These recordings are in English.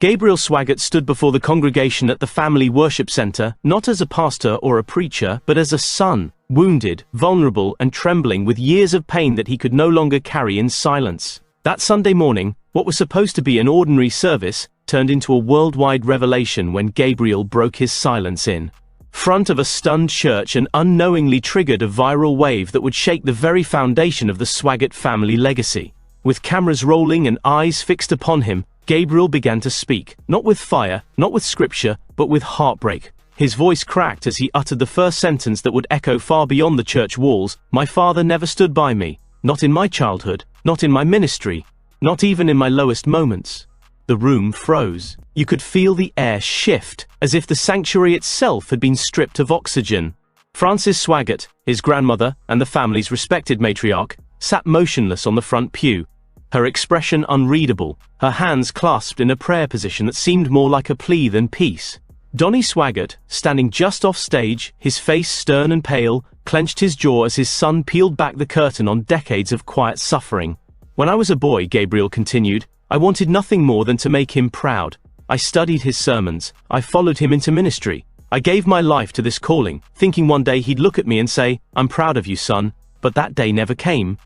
Gabriel Swaggart stood before the congregation at the family worship center, not as a pastor or a preacher, but as a son, wounded, vulnerable, and trembling with years of pain that he could no longer carry in silence. That Sunday morning, what was supposed to be an ordinary service, turned into a worldwide revelation when Gabriel broke his silence in front of a stunned church and unknowingly triggered a viral wave that would shake the very foundation of the Swaggart family legacy. With cameras rolling and eyes fixed upon him, Gabriel began to speak, not with fire, not with scripture, but with heartbreak. His voice cracked as he uttered the first sentence that would echo far beyond the church walls. "My father never stood by me. Not in my childhood, not in my ministry, not even in my lowest moments." The room froze. You could feel the air shift, as if the sanctuary itself had been stripped of oxygen. Frances Swaggart, his grandmother and the family's respected matriarch, sat motionless on the front pew, her expression unreadable, her hands clasped in a prayer position that seemed more like a plea than peace. Donnie Swaggart, standing just off stage, his face stern and pale, clenched his jaw as his son peeled back the curtain on decades of quiet suffering. "When I was a boy," Gabriel continued, "I wanted nothing more than to make him proud. I studied his sermons. I followed him into ministry. I gave my life to this calling, thinking one day he'd look at me and say, 'I'm proud of you, son.' But that day never came."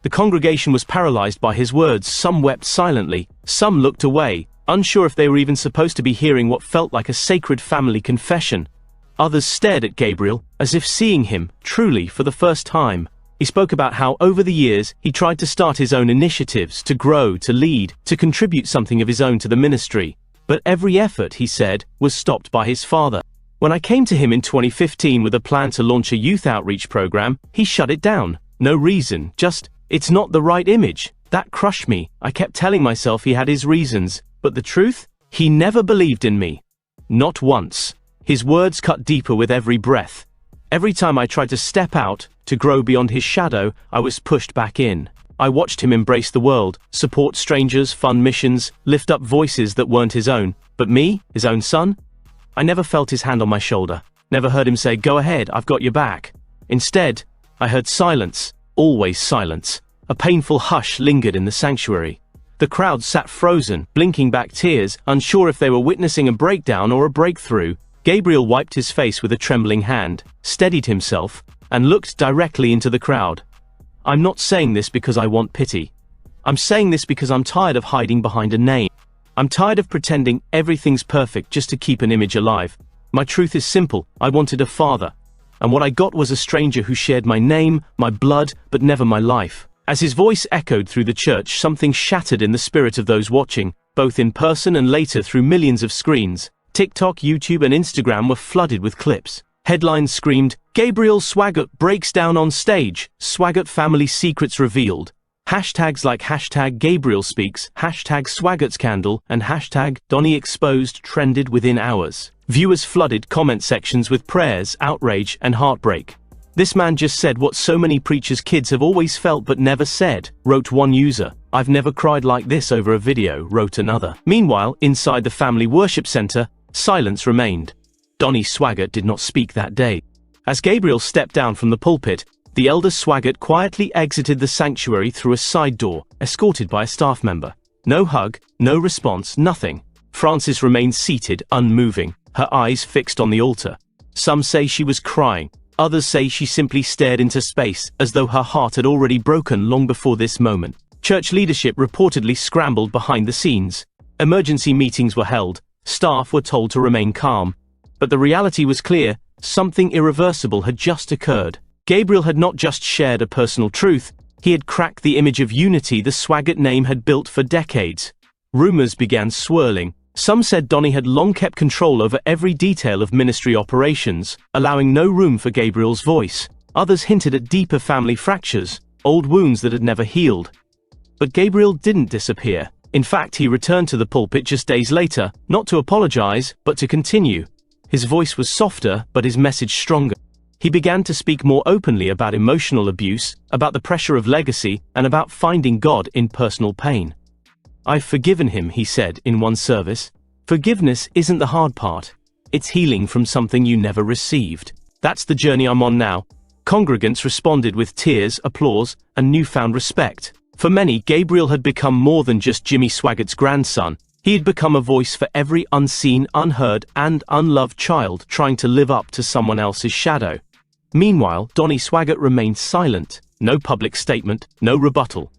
The congregation was paralyzed by his words. Some wept silently, some looked away, unsure if they were even supposed to be hearing what felt like a sacred family confession. Others stared at Gabriel, as if seeing him, truly, for the first time. He spoke about how, over the years, he tried to start his own initiatives, to grow, to lead, to contribute something of his own to the ministry. But every effort, he said, was stopped by his father. "When I came to him in 2015 with a plan to launch a youth outreach program, he shut it down. No reason, just, 'It's not the right image.' That crushed me. I kept telling myself he had his reasons, but the truth? He never believed in me. Not once." His words cut deeper with every breath. "Every time I tried to step out, to grow beyond his shadow, I was pushed back in. I watched him embrace the world, support strangers, fund missions, lift up voices that weren't his own. But me, his own son? I never felt his hand on my shoulder, never heard him say, 'Go ahead, I've got your back.' Instead, I heard silence, always silence. A painful hush lingered in the sanctuary. The crowd sat frozen, blinking back tears, unsure if they were witnessing a breakdown or a breakthrough. Gabriel wiped his face with a trembling hand, steadied himself, and looked directly into the crowd. "I'm not saying this because I want pity. I'm saying this because I'm tired of hiding behind a name. I'm tired of pretending everything's perfect just to keep an image alive. My truth is simple. I wanted a father. And what I got was a stranger who shared my name, my blood, but never my life." As his voice echoed through the church, something shattered in the spirit of those watching, both in person and later through millions of screens. TikTok, YouTube, and Instagram were flooded with clips. Headlines screamed, "Gabriel Swaggart breaks down on stage, Swaggart family secrets revealed." Hashtags like hashtag Gabriel speaks, hashtag Swaggart scandal, and hashtag Donnie exposed trended within hours. Viewers flooded comment sections with prayers, outrage, and heartbreak. "This man just said what so many preachers' kids have always felt but never said," wrote one user. "I've never cried like this over a video," wrote another. Meanwhile, inside the family worship center, silence remained. Donnie Swaggart did not speak that day. As Gabriel stepped down from the pulpit, the elder Swaggart quietly exited the sanctuary through a side door, escorted by a staff member. No hug, no response, nothing. Frances remained seated, unmoving, her eyes fixed on the altar. Some say she was crying. Others say she simply stared into space, as though her heart had already broken long before this moment. Church leadership reportedly scrambled behind the scenes. Emergency meetings were held. Staff were told to remain calm. But the reality was clear. Something irreversible had just occurred. Gabriel had not just shared a personal truth, he had cracked the image of unity the Swaggart name had built for decades. Rumors began swirling. Some said Donnie had long kept control over every detail of ministry operations, allowing no room for Gabriel's voice. Others hinted at deeper family fractures, old wounds that had never healed. But Gabriel didn't disappear. In fact, he returned to the pulpit just days later, not to apologize, but to continue. His voice was softer, but his message stronger. He began to speak more openly about emotional abuse, about the pressure of legacy, and about finding God in personal pain. "I've forgiven him," he said in one service. "Forgiveness isn't the hard part. It's healing from something you never received. That's the journey I'm on now." Congregants responded with tears, applause, and newfound respect. For many, Gabriel had become more than just Jimmy Swaggart's grandson. He had become a voice for every unseen, unheard, and unloved child trying to live up to someone else's shadow. Meanwhile, Donnie Swaggart remained silent. No public statement, no rebuttal.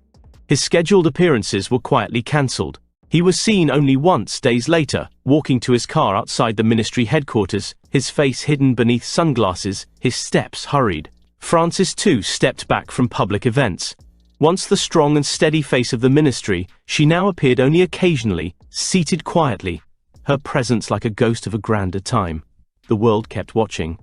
His scheduled appearances were quietly cancelled. He was seen only once days later, walking to his car outside the ministry headquarters, his face hidden beneath sunglasses, his steps hurried. Frances too stepped back from public events. Once the strong and steady face of the ministry, she now appeared only occasionally, seated quietly, her presence like a ghost of a grander time. The world kept watching.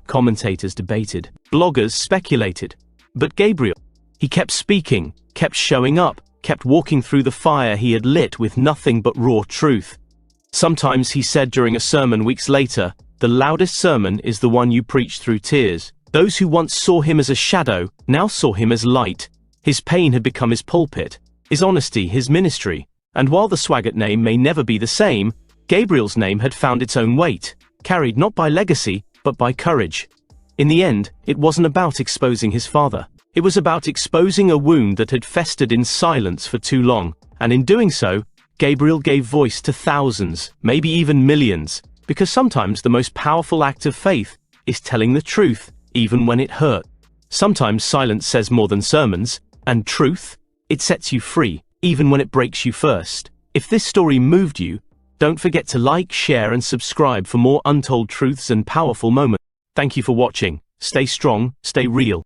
Commentators debated. Bloggers speculated. But Gabriel, he kept speaking, kept showing up, kept walking through the fire he had lit with nothing but raw truth. Sometimes he said during a sermon weeks later, "The loudest sermon is the one you preach through tears." Those who once saw him as a shadow, now saw him as light. His pain had become his pulpit, his honesty his ministry. And while the Swaggart name may never be the same, Gabriel's name had found its own weight, carried not by legacy, but by courage. In the end, it wasn't about exposing his father. It was about exposing a wound that had festered in silence for too long, and in doing so, Gabriel gave voice to thousands, maybe even millions, because sometimes the most powerful act of faith is telling the truth, even when it hurt. Sometimes silence says more than sermons, and truth, it sets you free, even when it breaks you first. If this story moved you, don't forget to like, share, and subscribe for more untold truths and powerful moments. Thank you for watching. Stay strong, stay real.